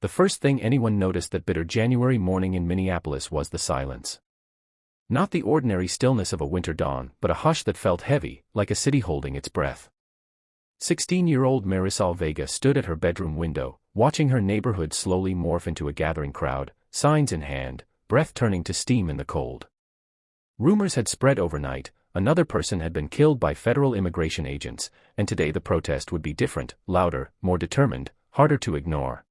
The first thing anyone noticed that bitter January morning in Minneapolis was the silence. Not the ordinary stillness of a winter dawn, but a hush that felt heavy, like a city holding its breath. 16-year-old Marisol Vega stood at her bedroom window, watching her neighborhood slowly morph into a gathering crowd, signs in hand, breath turning to steam in the cold. Rumors had spread overnight, another person had been killed by federal immigration agents, and today the protest would be different, louder, more determined, harder to ignore.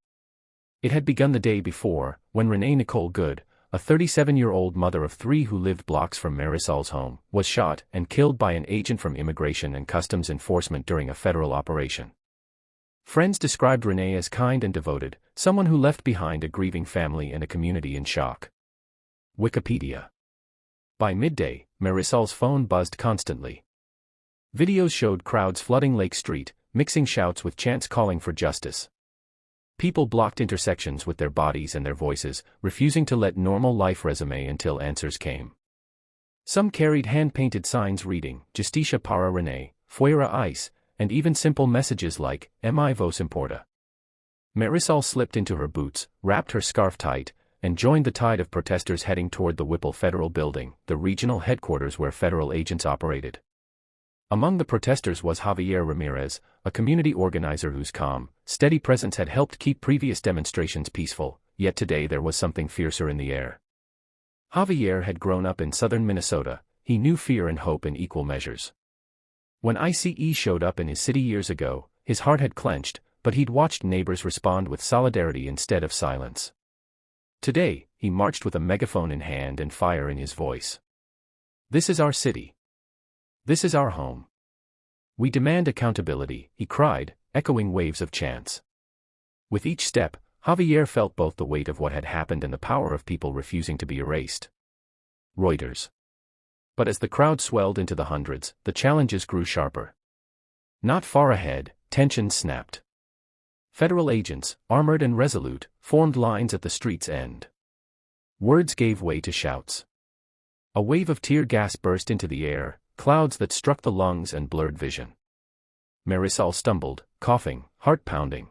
It had begun the day before, when Renee Nicole Good, a 37-year-old mother of 3 who lived blocks from Marisol's home, was shot and killed by an agent from Immigration and Customs Enforcement during a federal operation. Friends described Renee as kind and devoted, someone who left behind a grieving family and a community in shock. Wikipedia. By midday, Marisol's phone buzzed constantly. Videos showed crowds flooding Lake Street, mixing shouts with chants calling for justice. People blocked intersections with their bodies and their voices, refusing to let normal life resume until answers came. Some carried hand-painted signs reading, Justicia para Renee, Fuera ICE, and even simple messages like, Mi voz importa. Marisol slipped into her boots, wrapped her scarf tight, and joined the tide of protesters heading toward the Whipple Federal Building, the regional headquarters where federal agents operated. Among the protesters was Javier Ramirez, a community organizer whose calm, steady presence had helped keep previous demonstrations peaceful, yet today there was something fiercer in the air. Javier had grown up in southern Minnesota, he knew fear and hope in equal measures. When ICE showed up in his city years ago, his heart had clenched, but he'd watched neighbors respond with solidarity instead of silence. Today, he marched with a megaphone in hand and fire in his voice. This is our city. This is our home. We demand accountability, he cried, echoing waves of chants. With each step, Javier felt both the weight of what had happened and the power of people refusing to be erased. Reuters. But as the crowd swelled into the hundreds, the challenges grew sharper. Not far ahead, tensions snapped. Federal agents, armored and resolute, formed lines at the street's end. Words gave way to shouts. A wave of tear gas burst into the air, clouds that struck the lungs and blurred vision. Marisol stumbled, coughing, heart pounding.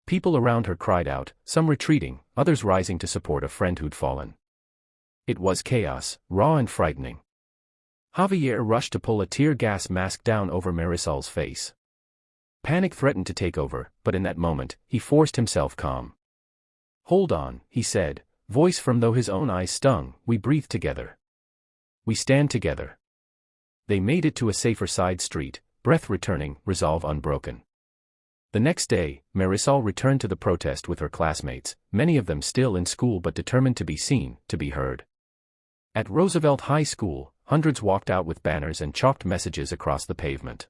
People around her cried out, some retreating, others rising to support a friend who'd fallen. It was chaos, raw and frightening. Javier rushed to pull a tear gas mask down over Marisol's face. Panic threatened to take over, but in that moment, he forced himself calm. Hold on, he said, voice firm though his own eyes stung, we breathe together. We stand together. They made it to a safer side street, breath returning, resolve unbroken. The next day, Marisol returned to the protest with her classmates, many of them still in school but determined to be seen, to be heard. At Roosevelt High School, hundreds walked out with banners and chalked messages across the pavement.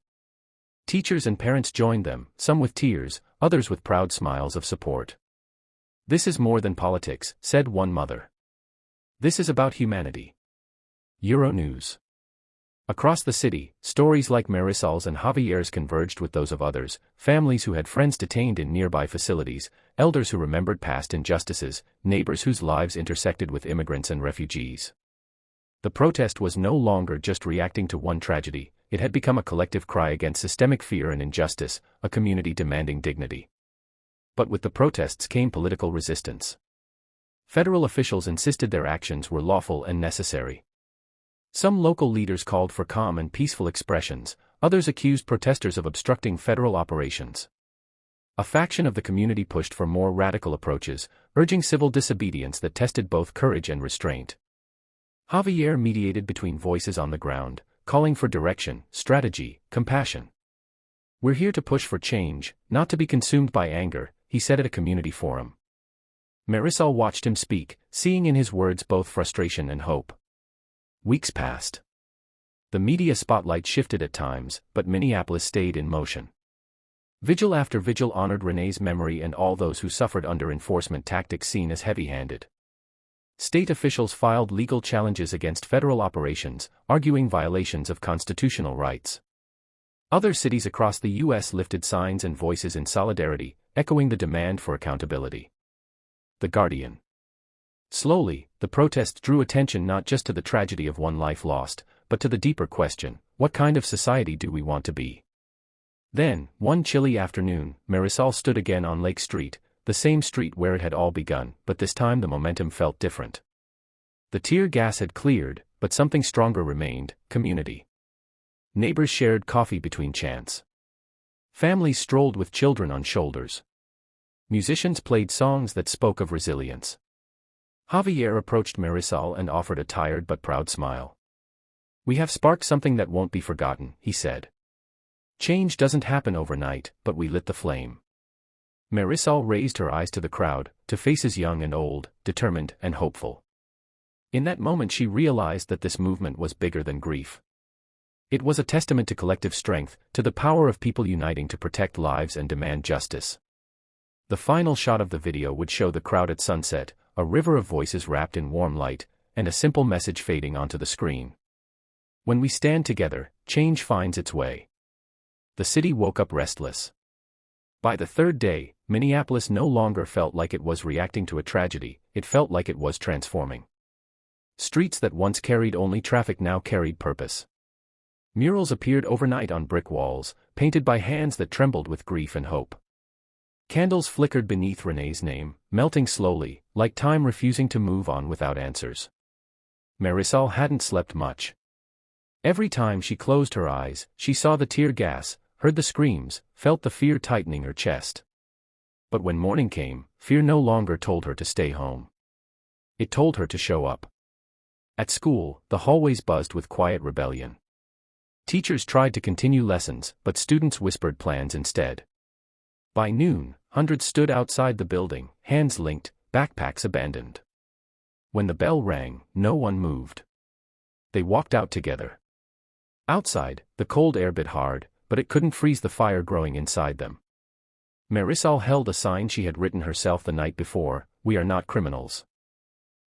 Teachers and parents joined them, some with tears, others with proud smiles of support. This is more than politics, said one mother. This is about humanity. Euronews. Across the city, stories like Marisol's and Javier's converged with those of others, families who had friends detained in nearby facilities, elders who remembered past injustices, neighbors whose lives intersected with immigrants and refugees. The protest was no longer just reacting to one tragedy, it had become a collective cry against systemic fear and injustice, a community demanding dignity. But with the protests came political resistance. Federal officials insisted their actions were lawful and necessary. Some local leaders called for calm and peaceful expressions, others accused protesters of obstructing federal operations. A faction of the community pushed for more radical approaches, urging civil disobedience that tested both courage and restraint. Javier mediated between voices on the ground, calling for direction, strategy, compassion. We're here to push for change, not to be consumed by anger, he said at a community forum. Marisol watched him speak, seeing in his words both frustration and hope. Weeks passed. The media spotlight shifted at times, but Minneapolis stayed in motion. Vigil after vigil honored Renee's memory and all those who suffered under enforcement tactics seen as heavy-handed. State officials filed legal challenges against federal operations, arguing violations of constitutional rights. Other cities across the U.S. lifted signs and voices in solidarity, echoing the demand for accountability. The Guardian. Slowly, the protest drew attention not just to the tragedy of one life lost, but to the deeper question, what kind of society do we want to be? Then, one chilly afternoon, Marisol stood again on Lake Street, the same street where it had all begun, but this time the momentum felt different. The tear gas had cleared, but something stronger remained: community. Neighbors shared coffee between chants. Families strolled with children on shoulders. Musicians played songs that spoke of resilience. Javier approached Marisol and offered a tired but proud smile. "We have sparked something that won't be forgotten," he said. "Change doesn't happen overnight, but we lit the flame." Marisol raised her eyes to the crowd, to faces young and old, determined and hopeful. In that moment she realized that this movement was bigger than grief. It was a testament to collective strength, to the power of people uniting to protect lives and demand justice. The final shot of the video would show the crowd at sunset, a river of voices wrapped in warm light, and a simple message fading onto the screen. "When we stand together, change finds its way." The city woke up restless. By the third day, Minneapolis no longer felt like it was reacting to a tragedy, it felt like it was transforming. Streets that once carried only traffic now carried purpose. Murals appeared overnight on brick walls, painted by hands that trembled with grief and hope. Candles flickered beneath René's name, melting slowly, like time refusing to move on without answers. Marisol hadn't slept much. Every time she closed her eyes, she saw the tear gas, heard the screams, felt the fear tightening her chest. But when morning came, fear no longer told her to stay home. It told her to show up. At school, the hallways buzzed with quiet rebellion. Teachers tried to continue lessons, but students whispered plans instead. By noon, hundreds stood outside the building, hands linked, backpacks abandoned. When the bell rang, no one moved. They walked out together. Outside, the cold air bit hard, but it couldn't freeze the fire growing inside them. Marisol held a sign she had written herself the night before: "We are not criminals."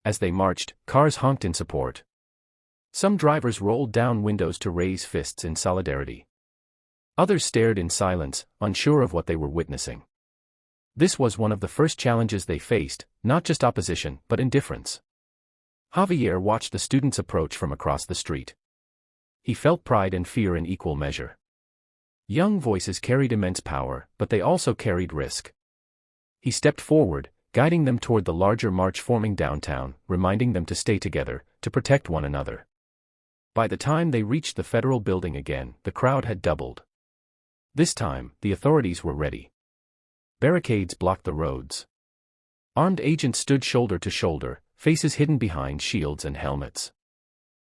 As they marched, cars honked in support. Some drivers rolled down windows to raise fists in solidarity. Others stared in silence, unsure of what they were witnessing. This was one of the first challenges they faced, not just opposition, but indifference. Javier watched the students approach from across the street. He felt pride and fear in equal measure. Young voices carried immense power, but they also carried risk. He stepped forward, guiding them toward the larger march forming downtown, reminding them to stay together, to protect one another. By the time they reached the federal building again, the crowd had doubled. This time, the authorities were ready. Barricades blocked the roads. Armed agents stood shoulder to shoulder, faces hidden behind shields and helmets.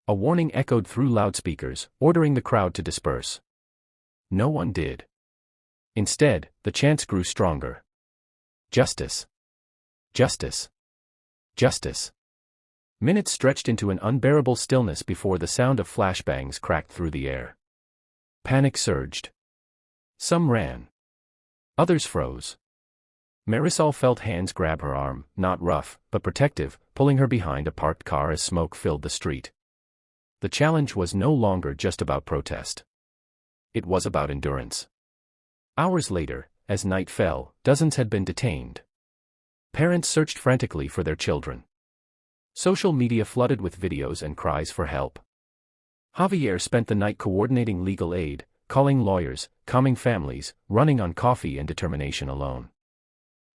A warning echoed through loudspeakers, ordering the crowd to disperse. No one did. Instead, the chants grew stronger. Justice. Justice. Justice. Minutes stretched into an unbearable stillness before the sound of flashbangs cracked through the air. Panic surged. Some ran. Others froze. Marisol felt hands grab her arm, not rough, but protective, pulling her behind a parked car as smoke filled the street. The challenge was no longer just about protest. It was about endurance. Hours later, as night fell, dozens had been detained. Parents searched frantically for their children. Social media flooded with videos and cries for help. Javier spent the night coordinating legal aid, calling lawyers, calming families, running on coffee and determination alone.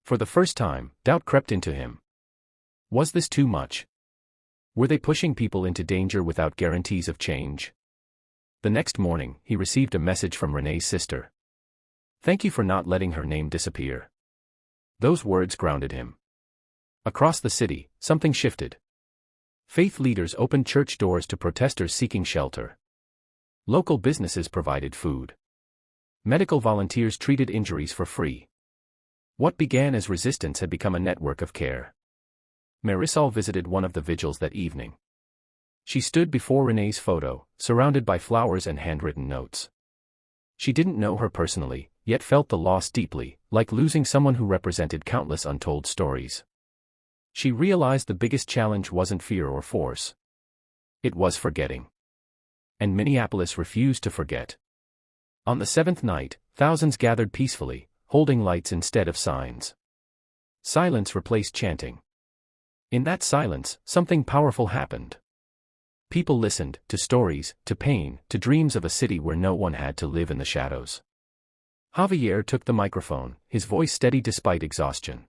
For the first time, doubt crept into him. Was this too much? Were they pushing people into danger without guarantees of change? The next morning, he received a message from René's sister. "Thank you for not letting her name disappear." Those words grounded him. Across the city, something shifted. Faith leaders opened church doors to protesters seeking shelter. Local businesses provided food. Medical volunteers treated injuries for free. What began as resistance had become a network of care. Marisol visited one of the vigils that evening. She stood before René's photo, surrounded by flowers and handwritten notes. She didn't know her personally, yet felt the loss deeply, like losing someone who represented countless untold stories. She realized the biggest challenge wasn't fear or force. It was forgetting. And Minneapolis refused to forget. On the seventh night, thousands gathered peacefully, holding lights instead of signs. Silence replaced chanting. In that silence, something powerful happened. People listened, to stories, to pain, to dreams of a city where no one had to live in the shadows. Javier took the microphone, his voice steady despite exhaustion.